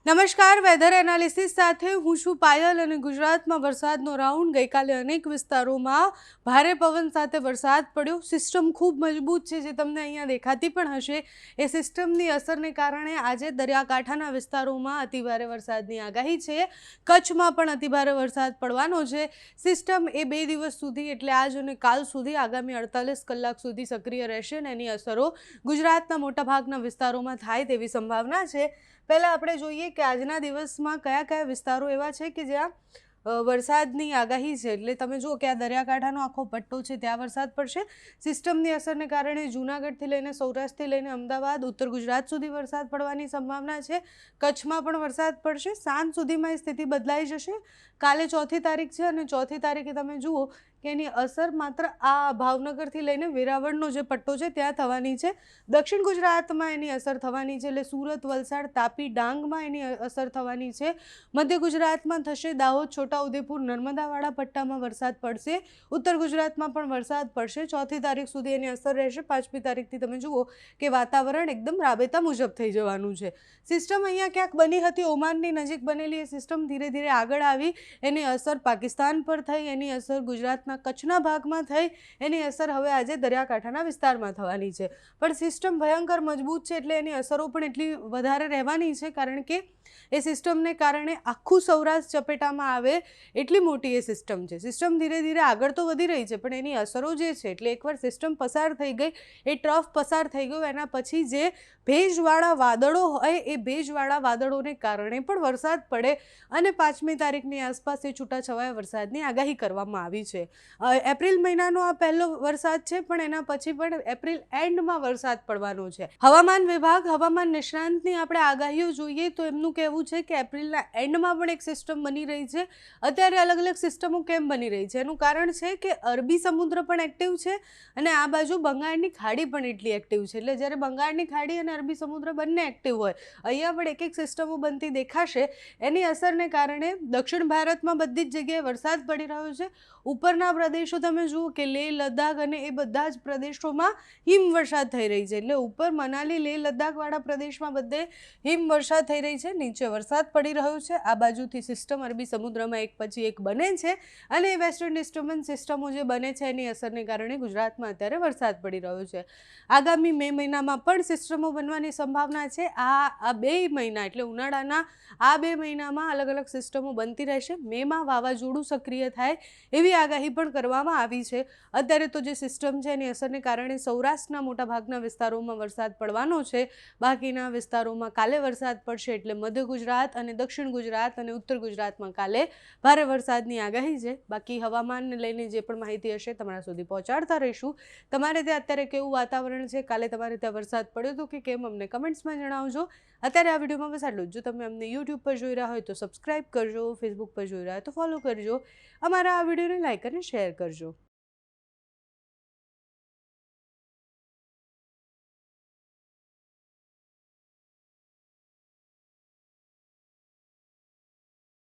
નમસ્કાર, weather analysis સાથે હું છું પાયલ અને ગુજરાતમાં વરસાદનો રાઉન્ડ ગઈકાલે અનેક વિસ્તારોમાં ભારે પવન સાથે વરસાદ પડ્યો। સિસ્ટમ ખૂબ મજબૂત છે, જે તમને અહીંયા દેખાતી પણ હશે। એ સિસ્ટમની અસરને કારણે આજે દરિયાકાંઠાના વિસ્તારોમાં અતિભારે વરસાદની આગાહી છે। કચ્છમાં પણ અતિભારે વરસાદ પડવાનો છે। સિસ્ટમ એ 2 દિવસ સુધી એટલે આજ અને કાલ સુધી આગામી 48 કલાક સુધી સક્રિય રહેશે અને એની અસરો ગુજરાતના મોટાભાગના વિસ્તારોમાં થાય તેવી સંભાવના છે। પહેલાં આપણે જોઈએ કે આજના દિવસમાં કયા કયા વિસ્તારો એવા છે કે જ્યાં વરસાદની આગાહી છે। એટલે તમે જુઓ કે આ દરિયાકાંઠાનો આખો પટ્ટો છે, ત્યાં વરસાદ પડશે। સિસ્ટમની અસરને કારણે જૂનાગઢથી લઈને સૌરાષ્ટ્રથી લઈને અમદાવાદ, ઉત્તર ગુજરાત સુધી વરસાદ પડવાની સંભાવના છે। કચ્છમાં પણ વરસાદ પડશે। સાંજ સુધીમાં એ સ્થિતિ બદલાઈ જશે। કાલે 4મી તારીખ છે અને 4મી તારીખે તમે જુઓ કે એની અસર માત્ર આ ભાવનગરથી લઈને વેરાવળનો જે પટ્ટો છે ત્યાં થવાની છે। દક્ષિણ ગુજરાતમાં એની અસર થવાની છે, એટલે સુરત, વલસાડ, તાપી, ડાંગમાં એની અસર થવાની છે। મધ્ય ગુજરાતમાં થશે, દાહોદ, છોટાઉદેપુર, નર્મદાવાળા પટ્ટામાં વરસાદ પડશે। ઉત્તર ગુજરાતમાં પણ વરસાદ પડશે। 4મી તારીખ સુધી એની અસર રહેશે। 5મી તારીખથી તમે જુઓ કે વાતાવરણ એકદમ રાબેતા મુજબ થઈ જવાનું છે। સિસ્ટમ અહીંયા ક્યાંક બની હતી, ઓમાનની નજીક બનેલી એ સિસ્ટમ ધીરે ધીરે આગળ આવી, એની અસર પાકિસ્તાન પર થઈ, એની અસર ગુજરાતના કચ્છના ભાગમાં થઈ, એની અસર હવે આજે દરિયાકાંઠાના વિસ્તારમાં થવાની છે। પણ સિસ્ટમ ભયંકર મજબૂત છે, એટલે એની અસરો પણ એટલી વધારે રહેવાની છે, કારણ કે એ સિસ્ટમને કારણે આખું સૌરાષ્ટ્ર ચપેટામાં આવે એટલી મોટી એ સિસ્ટમ છે। સિસ્ટમ ધીરે ધીરે આગળ તો વધી રહી છે, પણ એની અસરો જે છે, એટલે એકવાર સિસ્ટમ પસાર થઈ ગઈ, એ ટ્રફ પસાર થઈ ગયો, એના પછી જે ભેજવાળા વાદળો હોય એ ભેજવાળા વાદળોને કારણે પણ વરસાદ પડે અને 5મી તારીખની આસપાસ એ છૂટાછવાયા વરસાદની આગાહી કરવામાં આવી છે। એપ્રિલ મહિનાનો આ પહેલો વરસાદ છે, પણ એના પછી પણ એપ્રિલ એન્ડમાં વરસાદ પડવાનો છે। હવામાન વિભાગ, હવામાન નિષ્ણાંતની આપણે આગાહીઓ જોઈએ તો એમનું કહેવું છે કે એપ્રિલના એન્ડમાં પણ એક સિસ્ટમ બની રહી છે। અત્યારે અલગ અલગ સિસ્ટમો કેમ બની રહી છે, એનું કારણ છે કે અરબી સમુદ્ર પણ એક્ટિવ છે અને આ બાજુ બંગાળની ખાડી પણ એટલી એક્ટિવ છે। એટલે જ્યારે બંગાળની ખાડી અને અરબી સમુદ્ર બંને એક્ટિવ હોય, અહીંયા પણ એક સિસ્ટમો બનતી દેખાશે। એની અસરને કારણે દક્ષિણ ભારતમાં બધી જ જગ્યાએ વરસાદ પડી રહ્યો છે। ઉપરના પ્રદેશો તમે જુઓ કે લેહ, લદ્દાખ અને એ બધા જ પ્રદેશોમાં હિમવર્ષા થઈ રહી છે। એટલે ઉપર મનાલી, લેહ, લદ્દાખવાળા પ્રદેશમાં બધે હિમવર્ષા થઈ રહી છે, નીચે વરસાદ પડી રહ્યો છે। આ બાજુથી સિસ્ટમ અરબી સમુદ્રમાં એક પછી એક બને છે અને વેસ્ટર્ન ડિસ્ટર્બન્સ સિસ્ટમો જે બને છે એની અસરને કારણે ગુજરાતમાં અત્યારે વરસાદ પડી રહ્યો છે। આગામી મે મહિનામાં પણ સિસ્ટમો બનવાની સંભાવના છે। આ 2 મહિના એટલે ઉનાળાના આ 2 મહિનામાં અલગ અલગ સિસ્ટમો બનતી રહેશે। મેમાં વાવાઝોડું સક્રિય થાય એવી આગાહી પણ કરવામાં આવી છે। અત્યારે તો જે સિસ્ટમ છે એની અસરને કારણે સૌરાષ્ટ્રના મોટાભાગના વિસ્તારોમાં વરસાદ પડવાનો છે। બાકીના વિસ્તારોમાં કાલે વરસાદ પડશે, એટલે મધ્ય ગુજરાત અને દક્ષિણ ગુજરાત અને ઉત્તર ગુજરાતમાં કાલે ભારે વરસાદની આગાહી છે। બાકી હવામાનને લઈને જે પણ માહિતી હશે તમારા સુધી પહોંચાડતા રહીશું। તમારે ત્યાં અત્યારે કેવું વાતાવરણ છે, કાલે તમારે ત્યાં વરસાદ પડ્યો હતો કે કેમ, અમને કમેન્ટ્સમાં જણાવજો। અત્યારે આ વિડીયોમાં બસ આટલું જ। જો તમે અમને યુટ્યુબ પર જોઈ રહ્યા હોય તો સબસ્ક્રાઈબ કરજો, ફેસબુક પર જોઈ રહ્યા હોય તો ફોલો કરજો, અમારા આ વિડીયોને લાઈક અને શેર કરજો।